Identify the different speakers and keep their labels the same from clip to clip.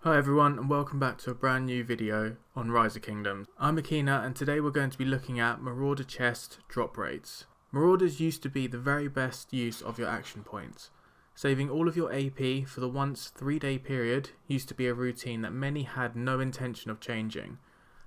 Speaker 1: Hi everyone and welcome back to a brand new video on Rise of Kingdoms. I'm Acqina and today we're going to be looking at Marauder chest drop rates. Marauders used to be the very best use of your action points. Saving all of your AP for the once 3-day period used to be a routine that many had no intention of changing.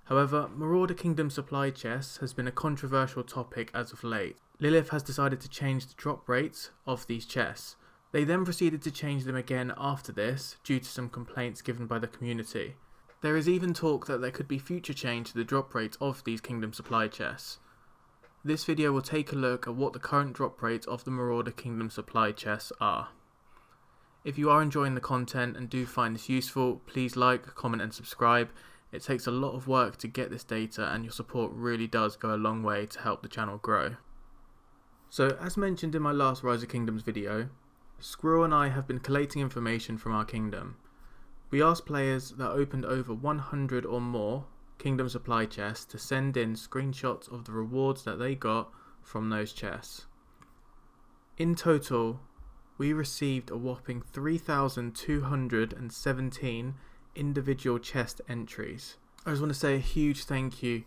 Speaker 1: However, Marauder Kingdom supply chests has been a controversial topic as of late. Lilith has decided to change the drop rates of these chests. They then proceeded to change them again after this due to some complaints given by the community. There is even talk that there could be future change to the drop rates of these Kingdom supply chests. This video will take a look at what the current drop rates of the Marauder Kingdom supply chests are. If you are enjoying the content and do find this useful, please like, comment and subscribe. It takes a lot of work to get this data and your support really does go a long way to help the channel grow. So as mentioned in my last Rise of Kingdoms video, Squirrel and I have been collating information from our kingdom. We asked players that opened over 100 or more kingdom supply chests to send in screenshots of the rewards that they got from those chests. In total, we received a whopping 3,217 individual chest entries. I just want to say a huge thank you,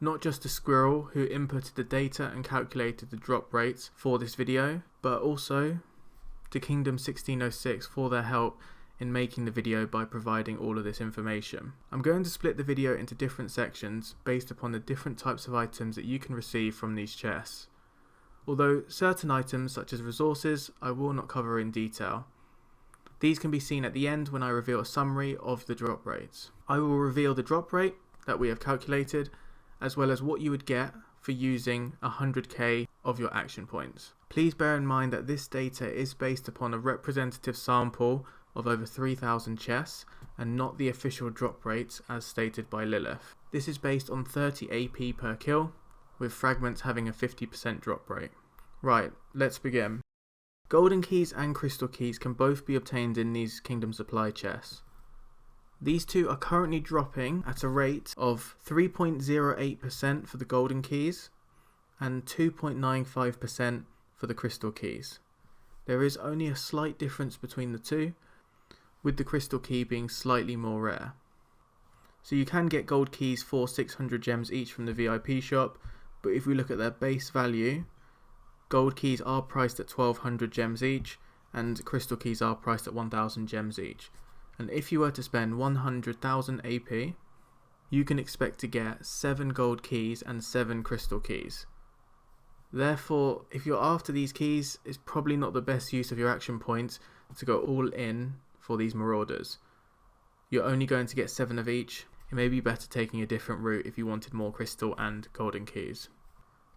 Speaker 1: not just to Squirrel who inputted the data and calculated the drop rates for this video, but also to Kingdom 1606 for their help in making the video by providing all of this information. I'm going to split the video into different sections based upon the different types of items that you can receive from these chests. Although certain items such as resources I will not cover in detail. These can be seen at the end when I reveal a summary of the drop rates. I will reveal the drop rate that we have calculated as well as what you would get for using 100k of your action points. Please bear in mind that this data is based upon a representative sample of over 3,000 chests and not the official drop rates as stated by Lilith. This is based on 30 AP per kill, with fragments having a 50% drop rate. Right, let's begin. Golden keys and crystal keys can both be obtained in these kingdom supply chests. These two are currently dropping at a rate of 3.08% for the golden keys and 2.95% for the crystal keys. There is only a slight difference between the two, with the crystal key being slightly more rare. So you can get gold keys for 600 gems each from the VIP shop, but if we look at their base value, gold keys are priced at 1200 gems each and crystal keys are priced at 1000 gems each. And if you were to spend 100,000 AP, you can expect to get 7 gold keys and 7 crystal keys. Therefore, if you're after these keys, it's probably not the best use of your action points to go all in for these marauders. You're only going to get 7 of each. It may be better taking a different route if you wanted more crystal and golden keys.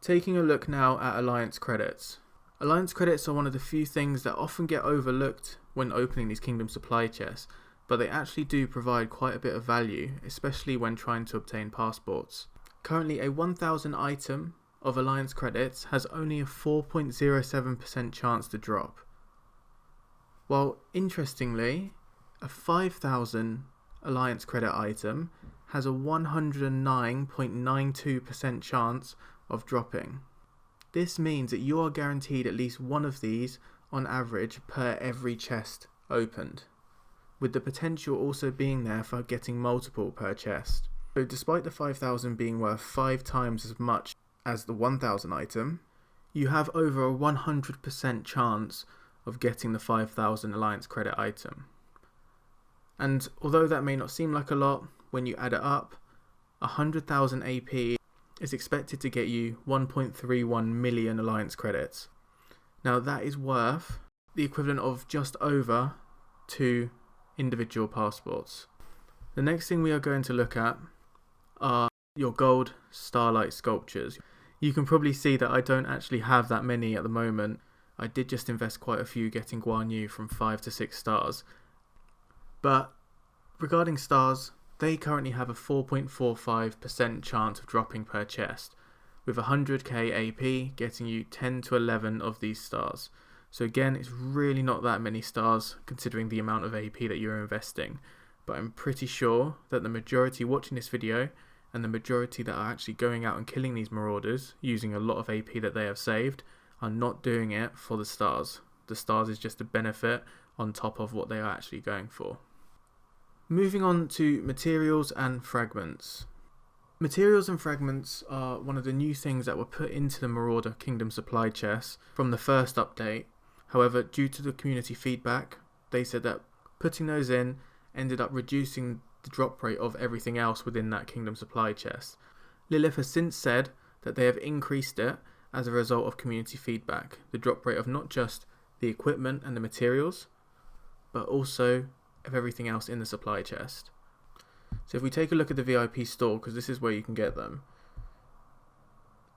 Speaker 1: Taking a look now at alliance credits. Alliance credits are one of the few things that often get overlooked when opening these kingdom supply chests, but they actually do provide quite a bit of value, especially when trying to obtain passports. Currently a 1000 item of alliance credits has only a 4.07% chance to drop. While interestingly, a 5000 alliance credit item has a 109.92% chance of dropping. This means that you are guaranteed at least one of these on average per every chest opened, with the potential also being there for getting multiple per chest. So despite the 5000 being worth 5 times as much as the 1000 item, you have over a 100% chance of getting the 5000 alliance credit item. And although that may not seem like a lot, when you add it up, 100,000 AP is expected to get you 1.31 million alliance credits. Now that is worth the equivalent of just over 2 individual passports. The next thing we are going to look at are your gold Starlight sculptures. You can probably see that I don't actually have that many at the moment. I did just invest quite a few getting Guan Yu from 5 to 6 stars. But regarding stars, they currently have a 4.45% chance of dropping per chest, with 100k AP getting you 10 to 11 of these stars. So again, it's really not that many stars considering the amount of AP that you're investing, but I'm pretty sure that the majority watching this video and the majority that are actually going out and killing these marauders using a lot of AP that they have saved are not doing it for the stars. The stars is just a benefit on top of what they are actually going for. Moving on to materials and fragments. Materials and fragments are one of the new things that were put into the Marauder Kingdom supply chest from the first update. However, due to the community feedback, they said that putting those in ended up reducing the drop rate of everything else within that Kingdom supply chest. Lilith has since said that they have increased it as a result of community feedback, the drop rate of not just the equipment and the materials, but also of everything else in the supply chest. So if we take a look at the VIP store, because this is where you can get them,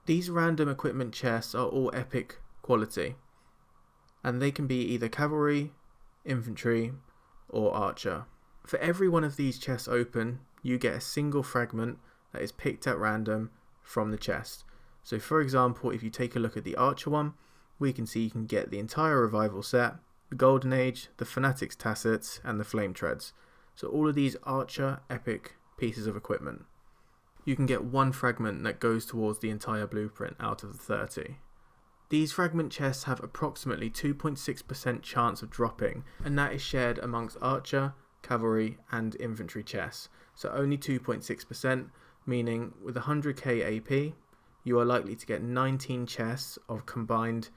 Speaker 1: these random equipment chests are all epic quality, and they can be either cavalry, infantry, or archer. For every one of these chests open, you get a single fragment that is picked at random from the chest. So for example, if you take a look at the archer one, we can see you can get the entire revival set, the golden age, the fanatics tassets, and the flame treads. So all of these archer epic pieces of equipment. You can get one fragment that goes towards the entire blueprint out of the 30. These fragment chests have approximately 2.6% chance of dropping, and that is shared amongst archer, cavalry, and infantry chests. So only 2.6%, meaning with 100k AP, you are likely to get 19 chests of combined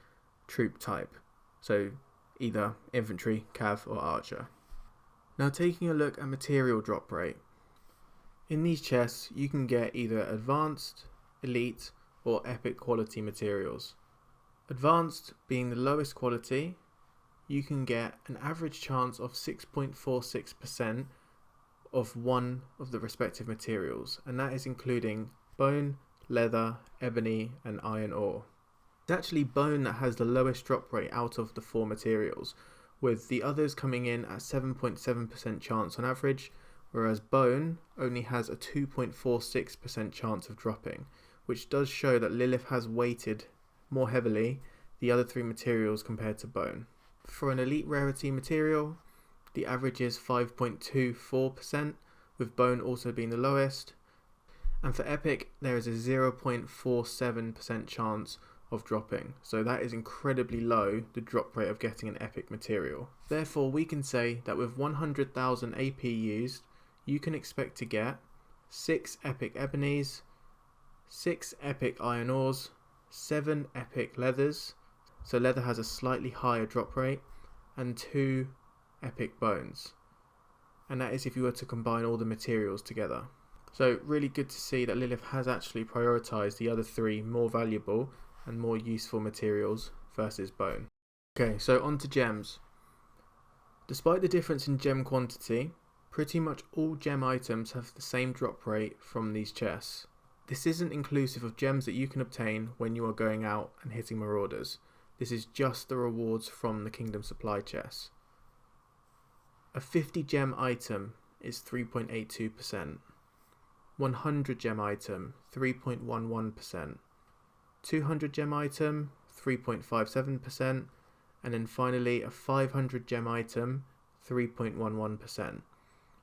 Speaker 1: troop type. So either infantry, cav, or archer. Now taking a look at material drop rate. In these chests, you can get either advanced, elite, or epic quality materials. Advanced being the lowest quality, you can get an average chance of 6.46% of one of the respective materials, and that is including bone, leather, ebony, and iron ore. It's actually bone that has the lowest drop rate out of the 4 materials, with the others coming in at 7.7% chance on average, whereas bone only has a 2.46% chance of dropping, which does show that Lilith has weighted more heavily the other 3 materials compared to bone. For an elite rarity material, the average is 5.24%, with bone also being the lowest, and for epic there is a 0.47% chance of dropping, so that is incredibly low, the drop rate of getting an epic material. Therefore we can say that with 100,000 AP used, you can expect to get 6 epic ebonies, 6 epic iron ores, 7 epic leathers, so leather has a slightly higher drop rate, and 2 epic bones, and that is if you were to combine all the materials together. So really good to see that Lilith has actually prioritised the other 3 more valuable and more useful materials versus bone. Okay, so on to gems. Despite the difference in gem quantity, pretty much all gem items have the same drop rate from these chests. This isn't inclusive of gems that you can obtain when you are going out and hitting marauders. This is just the rewards from the Kingdom supply chests. A 50 gem item is 3.82%. 100 gem item, 3.11%. 200 gem item, 3.57%, and then finally a 500 gem item, 3.11%.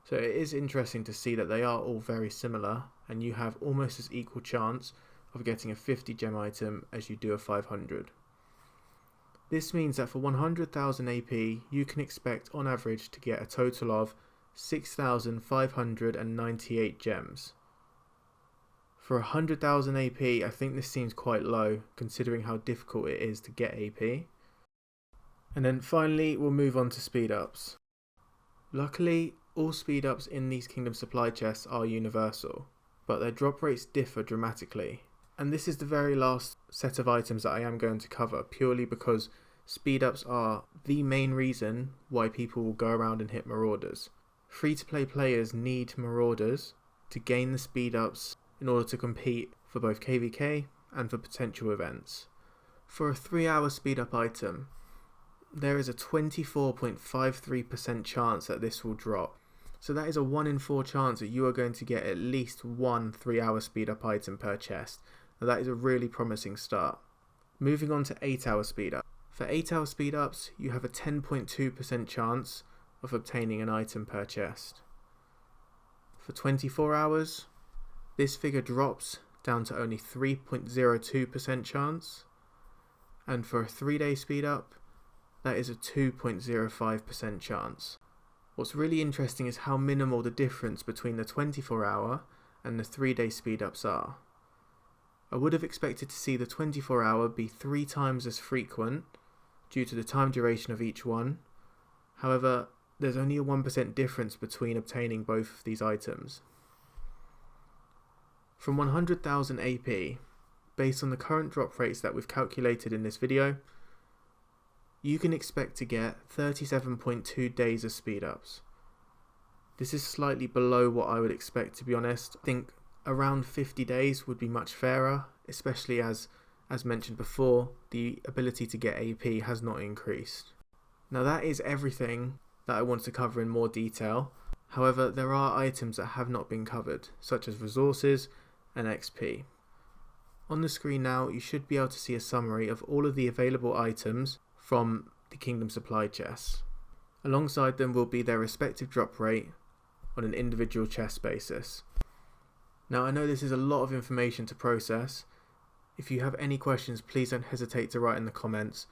Speaker 1: So it is interesting to see that they are all very similar, and you have almost as equal chance of getting a 50 gem item as you do a 500. This means that for 100,000 AP, you can expect on average to get a total of 6,598 gems. For 100,000 AP, I think this seems quite low, considering how difficult it is to get AP. And then finally, we'll move on to speed ups. Luckily, all speed ups in these Kingdom supply chests are universal, but their drop rates differ dramatically. And this is the very last set of items that I am going to cover, purely because speed ups are the main reason why people will go around and hit marauders. Free-to-play players need marauders to gain the speed ups in order to compete for both KVK and for potential events. For a 3-hour speed up item, there is a 24.53% chance that this will drop. So that is a 1 in 4 chance that you are going to get at least one 3-hour speed up item per chest. Now that is a really promising start. Moving on to 8-hour speed up. For 8-hour speed ups, you have a 10.2% chance of obtaining an item per chest. For 24 hours, this figure drops down to only 3.02% chance, and for a 3-day speed up, that is a 2.05% chance. What's really interesting is how minimal the difference between the 24-hour and the 3-day speedups are. I would have expected to see the 24-hour be 3 times as frequent due to the time duration of each one. However, there's only a 1% difference between obtaining both of these items. From 100,000 AP, based on the current drop rates that we've calculated in this video, you can expect to get 37.2 days of speedups. This is slightly below what I would expect, to be honest. I think around 50 days would be much fairer, especially as mentioned before, the ability to get AP has not increased. Now that is everything that I want to cover in more detail. However, there are items that have not been covered, such as resources and XP. On the screen now, you should be able to see a summary of all of the available items from the Kingdom supply chests. Alongside them will be their respective drop rate on an individual chest basis. Now I know this is a lot of information to process. If you have any questions, please don't hesitate to write in the comments.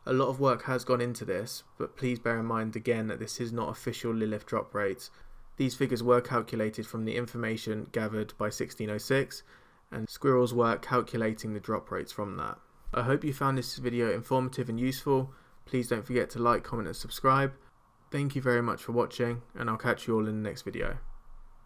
Speaker 1: A lot of work has gone into this, but please bear in mind again that this is not official Lilith drop rates. These figures were calculated from the information gathered by 1606, and Squirrel's work calculating the drop rates from that. I hope you found this video informative and useful. Please don't forget to like, comment and subscribe. Thank you very much for watching, and I'll catch you all in the next video.